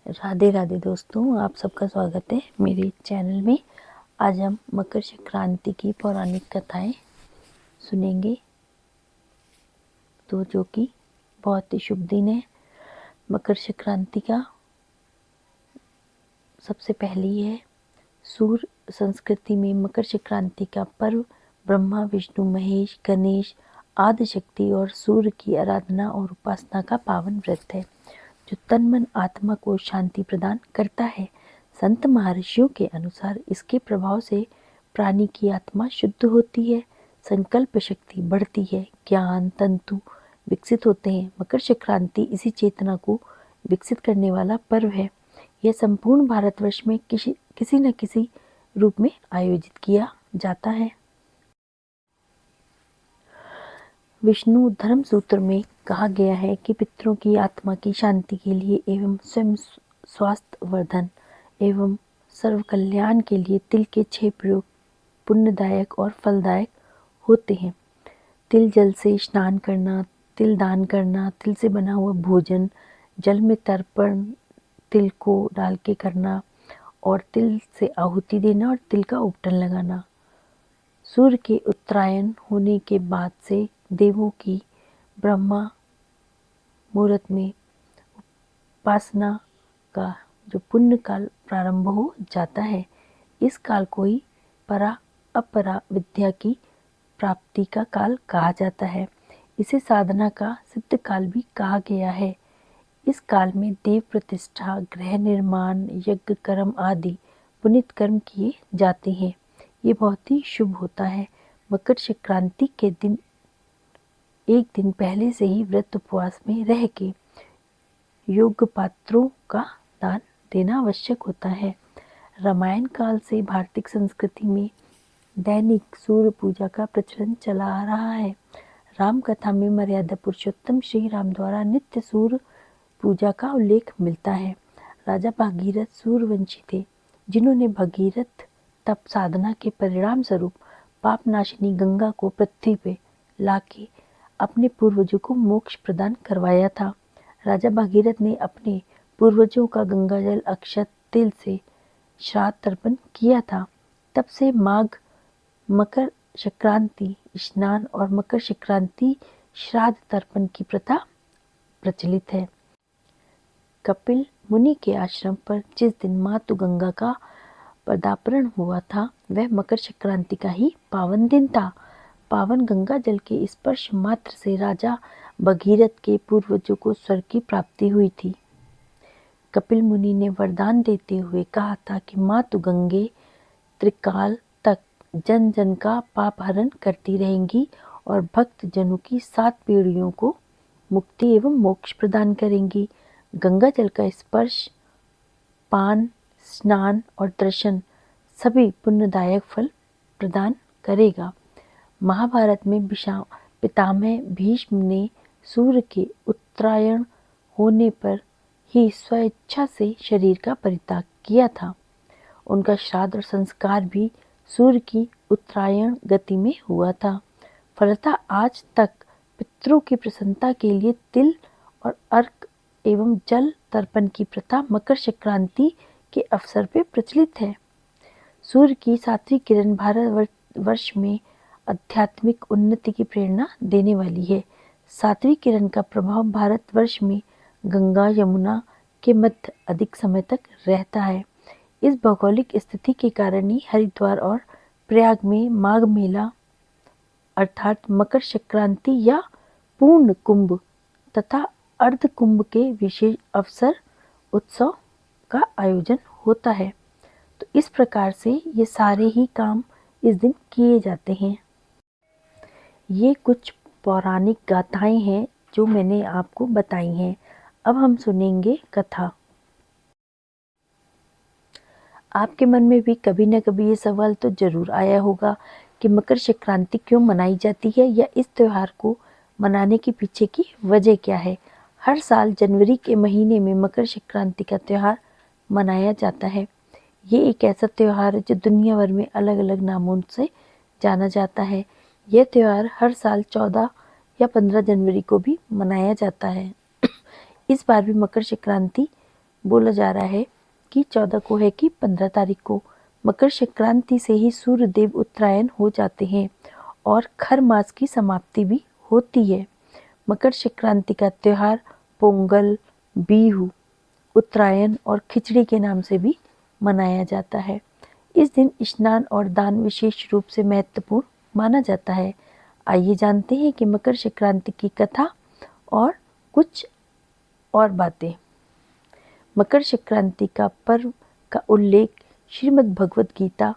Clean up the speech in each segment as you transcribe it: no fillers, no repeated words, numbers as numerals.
राधे राधे दोस्तों, आप सबका स्वागत है मेरे चैनल में। आज हम मकर संक्रांति की पौराणिक कथाएं सुनेंगे, तो जो कि बहुत ही शुभ दिन है मकर संक्रांति का। सबसे पहली है सूर्य संस्कृति में मकर संक्रांति का पर्व ब्रह्मा, विष्णु, महेश, गणेश आदि शक्ति और सूर्य की आराधना और उपासना का पावन व्रत है, जो तन मन आत्मा को शांति प्रदान करता है। संत महर्षियों के अनुसार इसके प्रभाव से प्राणी की आत्मा शुद्ध होती है, संकल्प शक्ति बढ़ती है, ज्ञान तंतु विकसित होते हैं। मकर संक्रांति इसी चेतना को विकसित करने वाला पर्व है। यह संपूर्ण भारतवर्ष में किसी न किसी रूप में आयोजित किया जाता है। विष्णु धर्म सूत्र में कहा गया है कि पितरों की आत्मा की शांति के लिए एवं स्वयं स्वास्थ्य वर्धन एवं सर्व कल्याण के लिए तिल के 6 प्रयोग पुण्यदायक और फलदायक होते हैं। तिल जल से स्नान करना, तिल दान करना, तिल से बना हुआ भोजन जल में तर्पण तिल को डाल के करना और तिल से आहुति देना और तिल का उपटन लगाना। सूर्य के उत्तरायण होने के बाद से देवों की ब्रह्मा मुहूर्त में उपासना का जो पुण्य काल प्रारंभ हो जाता है। इस काल को ही परा अपरा विद्या की प्राप्ति का काल कहा जाता है। इसे साधना का सिद्ध काल भी कहा गया है। इस काल में देव प्रतिष्ठा, गृह निर्माण, यज्ञ कर्म आदि पुनित कर्म किए जाते हैं। ये बहुत ही शुभ होता है। मकर संक्रांति के दिन एक दिन पहले से ही व्रत उपवास में रह के योग्य पात्रों का दान देना आवश्यक होता है। रामायण काल से भारतीय संस्कृति में दैनिक सूर्य पूजा का प्रचलन चला आ रहा है। राम कथा में मर्यादा पुरुषोत्तम श्री राम द्वारा नित्य सूर्य पूजा का उल्लेख मिलता है। राजा भागीरथ सूर्यवंशी थे, जिन्होंने भगीरथ तप साधना के परिणाम स्वरूप पापनाशिनी गंगा को पृथ्वी पे लाके अपने पूर्वजों को मोक्ष प्रदान करवाया था। राजा भागीरथ ने अपने पूर्वजों का गंगाजल अक्षत तिल से श्राद्ध तर्पण किया था। तब से माघ मकर संक्रांति स्नान और मकर संक्रांति श्राद्ध तर्पण की प्रथा प्रचलित है। कपिल मुनि के आश्रम पर जिस दिन मातु गंगा का पदार्पण हुआ था, वह मकर संक्रांति का ही पावन दिन था। पावन गंगा जल के स्पर्श मात्र से राजा भगीरथ के पूर्वजों को स्वर्ग की प्राप्ति हुई थी। कपिल मुनि ने वरदान देते हुए कहा था कि मातु गंगे त्रिकाल तक जन जन का पाप हरण करती रहेंगी और भक्त जनों की 7 पीढ़ियों को मुक्ति एवं मोक्ष प्रदान करेंगी। गंगा जल का स्पर्श, पान, स्नान और दर्शन सभी पुण्यदायक फल प्रदान करेगा। महाभारत में पितामह भीष्म ने सूर्य के उत्तरायण होने पर ही स्वेच्छा से शरीर का परित्याग किया था। उनका श्राद्ध और संस्कार भी सूर्य की उत्तरायण गति में हुआ था। फलतः आज तक पितरों की प्रसन्नता के लिए तिल और अर्क एवं जल तर्पण की प्रथा मकर संक्रांति के अवसर पर प्रचलित है। सूर्य की 7वीं किरण भारतवर्ष में आध्यात्मिक उन्नति की प्रेरणा देने वाली है। 7वीं किरण का प्रभाव भारतवर्ष में गंगा यमुना के मध्य अधिक समय तक रहता है। इस भौगोलिक स्थिति के कारण ही हरिद्वार और प्रयाग में माघ मेला अर्थात मकर संक्रांति या पूर्ण कुंभ तथा अर्ध कुंभ के विशेष अवसर उत्सव का आयोजन होता है। तो इस प्रकार से ये सारे ही काम इस दिन किए जाते हैं। ये कुछ पौराणिक गाथाएं हैं जो मैंने आपको बताई हैं। अब हम सुनेंगे कथा। आपके मन में भी कभी न कभी ये सवाल तो जरूर आया होगा कि मकर संक्रांति क्यों मनाई जाती है या इस त्योहार को मनाने के पीछे की वजह क्या है। हर साल जनवरी के महीने में मकर संक्रांति का त्यौहार मनाया जाता है। ये एक ऐसा त्यौहार है जो दुनिया भर में अलग अलग नामों से जाना जाता है। यह त्यौहार हर साल 14 या 15 जनवरी को भी मनाया जाता है। इस बार भी मकर संक्रांति बोला जा रहा है कि 14 को है कि 15 तारीख को मकर संक्रांति से ही सूर्य देव उत्तरायण हो जाते हैं और खर मास की समाप्ति भी होती है। मकर संक्रांति का त्यौहार पोंगल, बीहू, उत्तरायण और खिचड़ी के नाम से भी मनाया जाता है। इस दिन स्नान और दान विशेष रूप से महत्वपूर्ण माना जाता है। आइए जानते हैं कि मकर संक्रांति की कथा और कुछ और बातें। मकर संक्रांति का पर्व का उल्लेख श्रीमद् भगवत गीता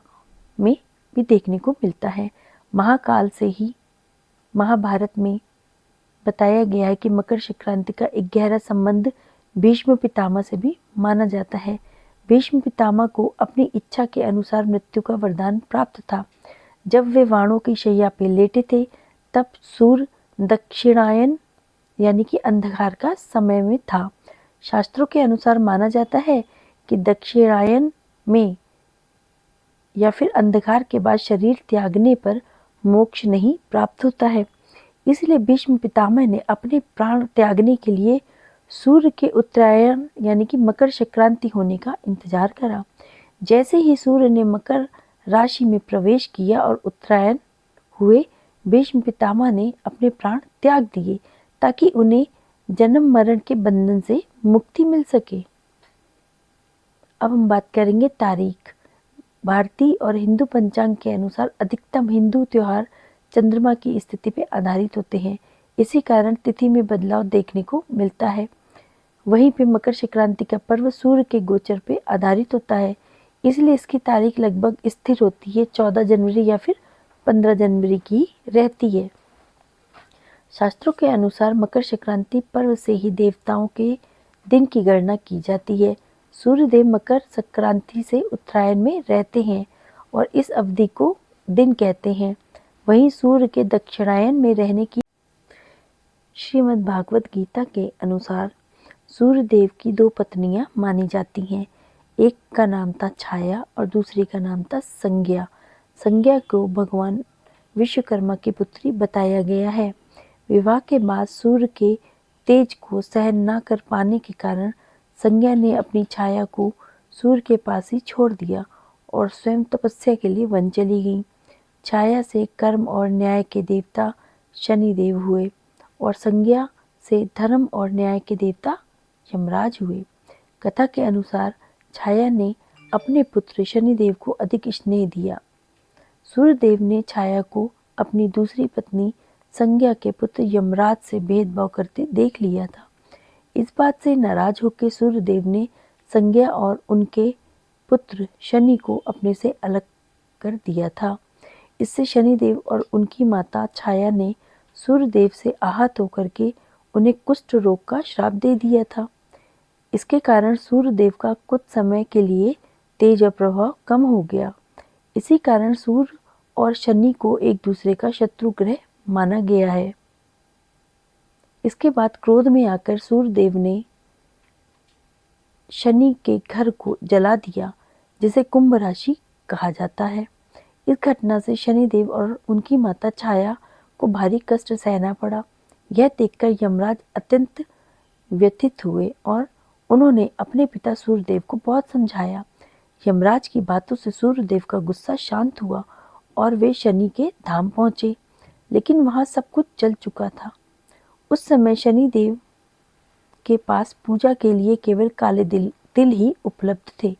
में भी देखने को मिलता है। महाकाल से ही महाभारत में बताया गया है कि मकर संक्रांति का एक गहरा संबंध भीष्म पितामह से भी माना जाता है। भीष्म पितामह को अपनी इच्छा के अनुसार मृत्यु का वरदान प्राप्त था। जब वे वाणों की शैया पे लेटे थे तब सूर्य दक्षिणायन यानी कि अंधकार का समय में था। शास्त्रों के अनुसार माना जाता है कि दक्षिणायन में या फिर अंधकार के बाद शरीर त्यागने पर मोक्ष नहीं प्राप्त होता है। इसलिए भीष्म पितामह ने अपने प्राण त्यागने के लिए सूर्य के उत्तरायण यानी कि मकर संक्रांति होने का इंतजार करा। जैसे ही सूर्य ने मकर राशि में प्रवेश किया और उत्तरायण हुए, भीष्म पितामह ने अपने प्राण त्याग दिए ताकि उन्हें जन्म मरण के बंधन से मुक्ति मिल सके। अब हम बात करेंगे तारीख। भारतीय और हिंदू पंचांग के अनुसार अधिकतम हिंदू त्योहार चंद्रमा की स्थिति पर आधारित होते हैं। इसी कारण तिथि में बदलाव देखने को मिलता है। वहीं पे मकर संक्रांति का पर्व सूर्य के गोचर पे आधारित होता है, इसलिए इसकी तारीख लगभग स्थिर होती है। 14 जनवरी या फिर 15 जनवरी की रहती है। शास्त्रों के अनुसार मकर संक्रांति पर्व से ही देवताओं के दिन की गणना की जाती है। सूर्य देव मकर संक्रांति से उत्तरायण में रहते हैं और इस अवधि को दिन कहते हैं। वहीं सूर्य के दक्षिणायन में रहने की श्रीमद् भागवत गीता के अनुसार सूर्य देव की 2 पत्नियां मानी जाती हैं। एक का नाम था छाया और दूसरी का नाम था संज्ञा। संज्ञा को भगवान विश्वकर्मा की पुत्री बताया गया है। विवाह के बाद सूर्य के तेज को सहन न कर पाने के कारण संज्ञा ने अपनी छाया को सूर्य के पास ही छोड़ दिया और स्वयं तपस्या के लिए वन चली गई। छाया से कर्म और न्याय के देवता शनिदेव हुए और संज्ञा से धर्म और न्याय के देवता यमराज हुए। कथा के अनुसार छाया ने अपने पुत्र शनिदेव को अधिक स्नेह दिया। सूर्यदेव ने छाया को अपनी दूसरी पत्नी संज्ञा के पुत्र यमराज से भेदभाव करते देख लिया था। इस बात से नाराज होकर सूर्यदेव ने संज्ञा और उनके पुत्र शनि को अपने से अलग कर दिया था। इससे शनिदेव और उनकी माता छाया ने सूर्यदेव से आहत होकर के उन्हें कुष्ठ रोग का श्राप दे दिया था। इसके कारण सूर्यदेव का कुछ समय के लिए तेज और प्रभाव कम हो गया। इसी कारण सूर्य और शनि को एक दूसरे का शत्रु ग्रह माना गया है। इसके बाद क्रोध में आकर सूर्यदेव ने शनि के घर को जला दिया, जिसे कुंभ राशि कहा जाता है। इस घटना से शनिदेव और उनकी माता छाया को भारी कष्ट सहना पड़ा। यह देखकर यमराज अत्यंत व्यथित हुए और उन्होंने अपने पिता सूर्यदेव को बहुत समझाया। यमराज की बातों से सूर्यदेव का गुस्सा शांत हुआ और वे शनि के धाम पहुंचे, लेकिन वहां सब कुछ जल चुका था। उस समय शनिदेव के पास पूजा के लिए केवल काले तिल ही उपलब्ध थे।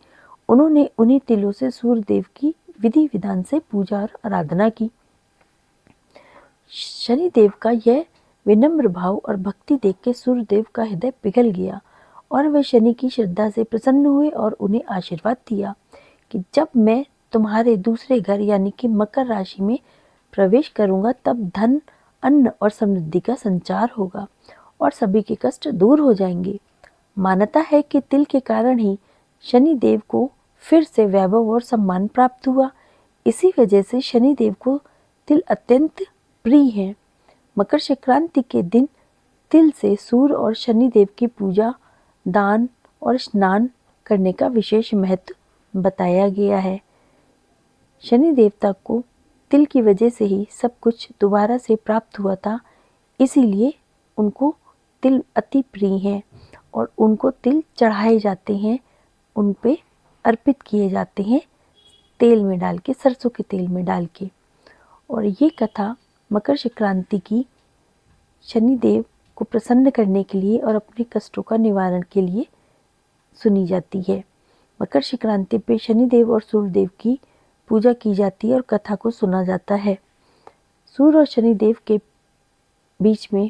उन्होंने उन्हीं तिलों से सूर्यदेव की विधि विधान से पूजा और आराधना की। शनिदेव का यह विनम्र भाव और भक्ति देख के सूर्यदेव का हृदय पिघल गया और वे शनि की श्रद्धा से प्रसन्न हुए और उन्हें आशीर्वाद दिया कि जब मैं तुम्हारे दूसरे घर यानी कि मकर राशि में प्रवेश करूंगा तब धन, अन्न और समृद्धि का संचार होगा और सभी के कष्ट दूर हो जाएंगे। मान्यता है कि तिल के कारण ही शनिदेव को फिर से वैभव और सम्मान प्राप्त हुआ। इसी वजह से शनिदेव को तिल अत्यंत प्रिय है। मकर संक्रांति के दिन तिल से सूर्य और शनिदेव की पूजा, दान और स्नान करने का विशेष महत्व बताया गया है। शनि देवता को तिल की वजह से ही सब कुछ दोबारा से प्राप्त हुआ था, इसीलिए उनको तिल अति प्रिय है और उनको तिल चढ़ाए जाते हैं, उन पे अर्पित किए जाते हैं तेल में डाल के, सरसों के तेल में डाल के। और ये कथा मकर संक्रांति की शनिदेव को प्रसन्न करने के लिए और अपने कष्टों का निवारण के लिए सुनी जाती है। मकर संक्रांति पे शनिदेव और सूर्यदेव की पूजा की जाती है और कथा को सुना जाता है। सूर्य और शनिदेव के बीच में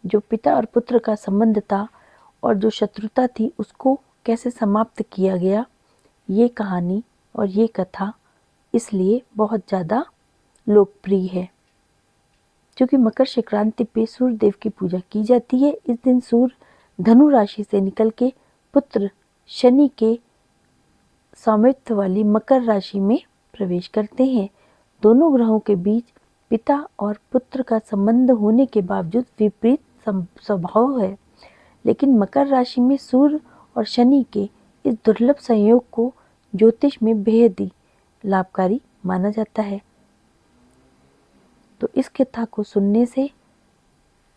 जो पिता और पुत्र का संबंध था और जो शत्रुता थी उसको कैसे समाप्त किया गया, ये कहानी और ये कथा इसलिए बहुत ज़्यादा लोकप्रिय है। क्योंकि मकर संक्रांति पे सूर्यदेव की पूजा की जाती है। इस दिन सूर्य धनु राशि से निकल के पुत्र शनि के स्वामित्व वाली मकर राशि में प्रवेश करते हैं। दोनों ग्रहों के बीच पिता और पुत्र का संबंध होने के बावजूद विपरीत स्वभाव है, लेकिन मकर राशि में सूर्य और शनि के इस दुर्लभ संयोग को ज्योतिष में बेहद ही लाभकारी माना जाता है। तो इस कथा को सुनने से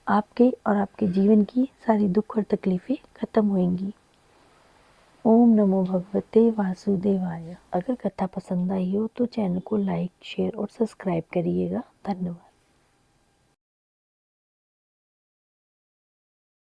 आपके और आपके जीवन की सारी दुख और तकलीफें खत्म होंगी। ओम नमो भगवते वासुदेवाय। अगर कथा पसंद आई हो तो चैनल को लाइक, शेयर और सब्सक्राइब करिएगा। धन्यवाद।